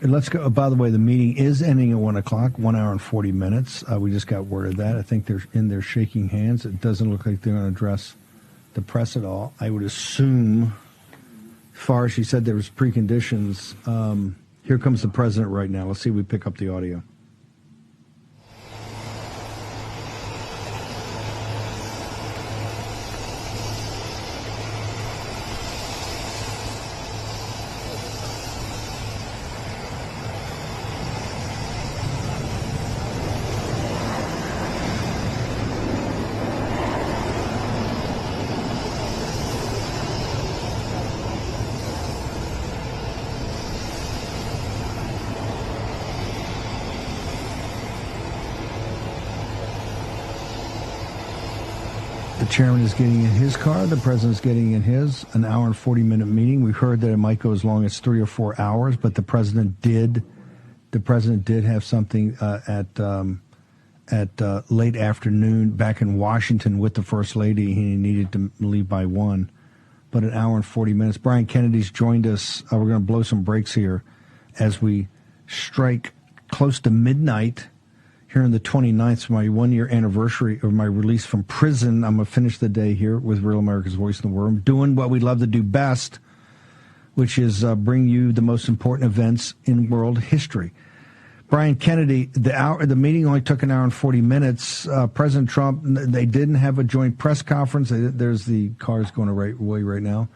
let's go. By the way, the meeting is ending at 1 o'clock, 1 hour and 40 minutes. We just got word of that. I think they're in there shaking hands. It doesn't look like they're going to address the press at all. I would assume, as far as she said there was preconditions, here comes the president right now. Let's see if we pick up the audio. The chairman is getting in his car. The president's getting in his. An hour and 40-minute meeting. We heard that it might go as long as 3 or 4 hours, but the president did have something at late afternoon back in Washington with the First Lady. He needed to leave by 1, but an hour and 40 minutes. Brian Kennedy's joined us. We're going to blow some brakes here as we strike close to midnight. Here on the 29th, my 1-year anniversary of my release from prison. I'm going to finish the day here with Real America's Voice in the World, doing what we love to do best, which is bring you the most important events in world history. Brian Kennedy, the meeting only took an hour and 40 minutes. President Trump, they didn't have a joint press conference. There's the cars going away right now.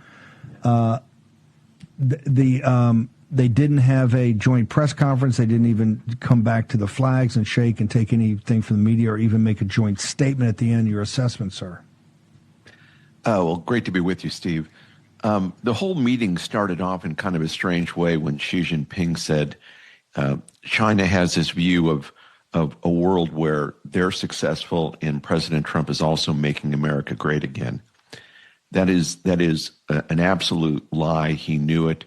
They didn't have a joint press conference. They didn't even come back to the flags and shake and take anything from the media or even make a joint statement at the end. Your assessment, sir? Well, great to be with you, Steve. The whole meeting started off in kind of a strange way when Xi Jinping said China has this view of a world where they're successful and President Trump is also making America great again. That is an absolute lie. He knew it.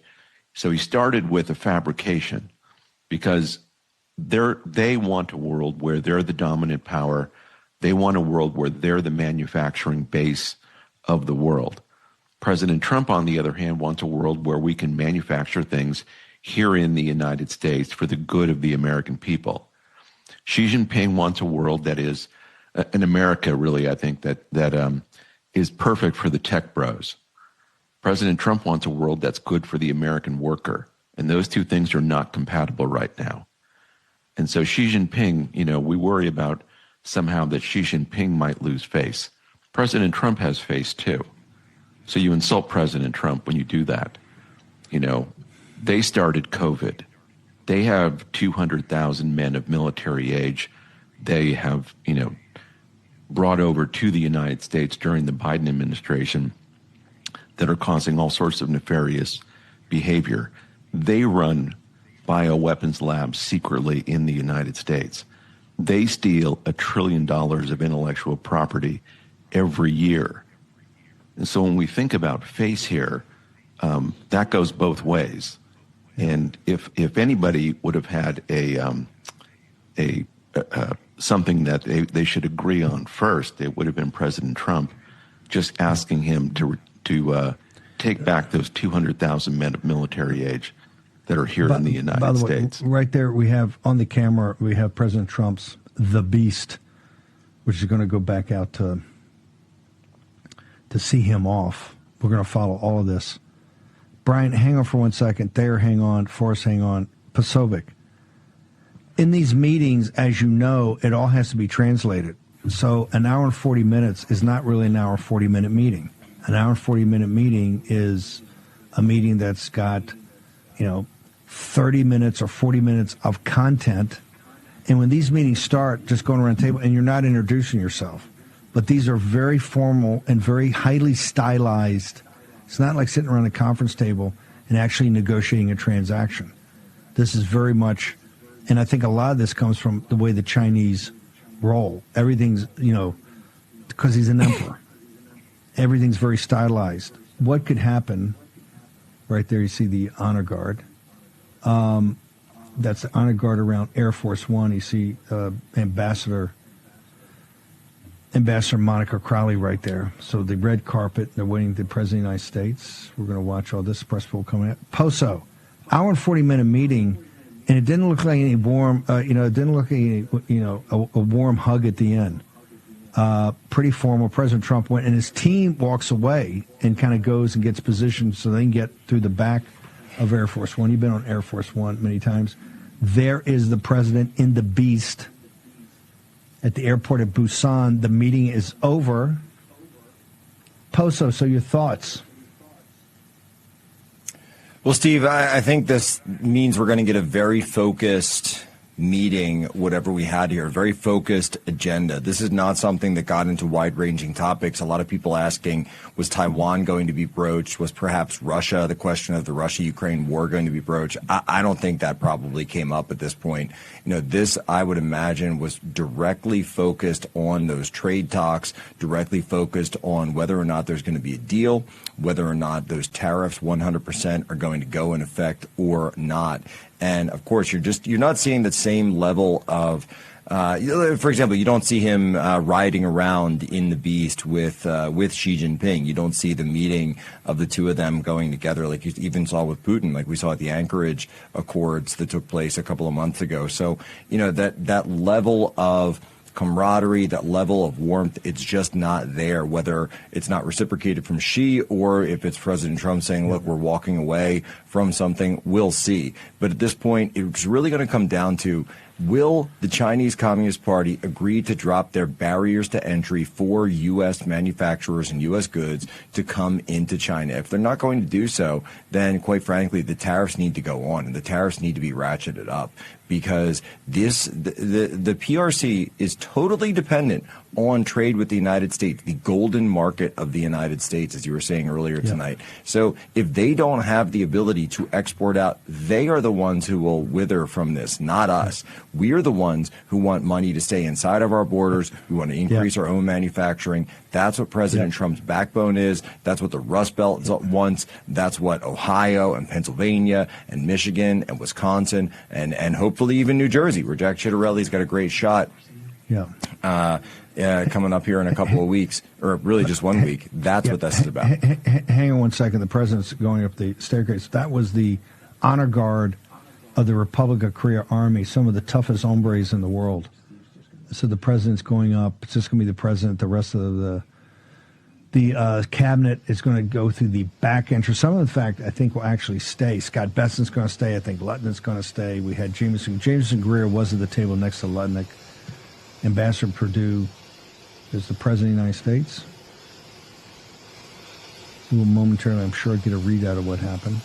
So he started with a fabrication because they want a world where they're the dominant power. They want a world where they're the manufacturing base of the world. President Trump, on the other hand, wants a world where we can manufacture things here in the United States for the good of the American people. Xi Jinping wants a world that is, in America really, I think, that is perfect for the tech bros. President Trump wants a world that's good for the American worker, and those two things are not compatible right now. And so Xi Jinping, we worry about somehow that Xi Jinping might lose face. President Trump has face too. So you insult President Trump when you do that. They started COVID. They have 200,000 men of military age. They have, brought over to the United States during the Biden administration that are causing all sorts of nefarious behavior. They run bioweapons labs secretly in the United States. They steal $1 trillion of intellectual property every year. And so when we think about face here, that goes both ways. And if anybody would have had something that they should agree on first, it would have been President Trump just asking him to take back those 200,000 men of military age that are here in the United States. Way, right there, we have on the camera, we have President Trump's The Beast, which is going to go back out to see him off. We're going to follow all of this. Brian, hang on for 1 second. Thayer, hang on. Forrest, hang on. Pasovic. In these meetings, as you know, it all has to be translated. So an hour and 40 minutes is not really an hour and 40-minute meeting. An hour and 40-minute meeting is a meeting that's got, 30 minutes or 40 minutes of content. And when these meetings start, just going around the table, and you're not introducing yourself, but these are very formal and very highly stylized. It's not like sitting around a conference table and actually negotiating a transaction. This is very much, and I think a lot of this comes from the way the Chinese roll. Everything's, because he's an emperor. Everything's very stylized. What could happen? Right there, you see the honor guard. That's the honor guard around Air Force One. You see Ambassador Monica Crowley right there. So the red carpet, they're waiting the President of the United States. We're going to watch all this press pool coming out. POSO, hour and 40-minute meeting. And it didn't look like any warm, it didn't look like any, a warm hug at the end. Pretty formal. President Trump went, and his team walks away and kind of goes and gets positioned so they can get through the back of Air Force One. You've been on Air Force One many times. There is the president in the Beast at the airport at Busan. The meeting is over. Poso, so your thoughts? Well, Steve, I think this means we're going to get a very focused meeting, whatever we had here, a very focused agenda. This is not something that got into wide-ranging topics. A lot of people asking, was Taiwan going to be broached? Was perhaps Russia, the question of the Russia-Ukraine war, going to be broached? I don't think that probably came up at this point. This, I would imagine, was directly focused on those trade talks, directly focused on whether or not there's going to be a deal, whether or not those tariffs 100% are going to go in effect or not. And of course, you're not seeing the same level of, for example, you don't see him riding around in the Beast with Xi Jinping. You don't see the meeting of the two of them going together like you even saw with Putin, like we saw at the Anchorage Accords that took place a couple of months ago. So, that level of camaraderie, that level of warmth, it's just not there, whether it's not reciprocated from Xi or if it's President Trump saying, look, we're walking away from something, we'll see. But at this point, it's really going to come down to, will the Chinese Communist Party agree to drop their barriers to entry for U.S. manufacturers and U.S. goods to come into China? If they're not going to do so, then quite frankly, the tariffs need to go on and the tariffs need to be ratcheted up, because the PRC is totally dependent on trade with the United States, the golden market of the United States, as you were saying earlier tonight. So if they don't have the ability to export out, they are the ones who will wither from this, not us. We are the ones who want money to stay inside of our borders. We want to increase our own manufacturing. That's what President Trump's backbone is. That's what the Rust Belt wants. That's what Ohio and Pennsylvania and Michigan and Wisconsin and hopefully even New Jersey, where Jack Ciattarelli's got a great shot. Coming up here in a couple of weeks, or really just 1 week. That's what this is about. Hang on 1 second. The president's going up the staircase. That was the honor guard of the Republic of Korea Army, some of the toughest hombres in the world. So the president's going up. It's just going to be the president. The rest of the cabinet is going to go through the back entrance. Some of the fact, I think, will actually stay. Scott Bessent's going to stay. I think Lutnick's going to stay. We had Jameson Greer was at the table next to Lutnick. Ambassador Perdue is the president of the United States. We will momentarily, I'm sure, get a readout of what happened.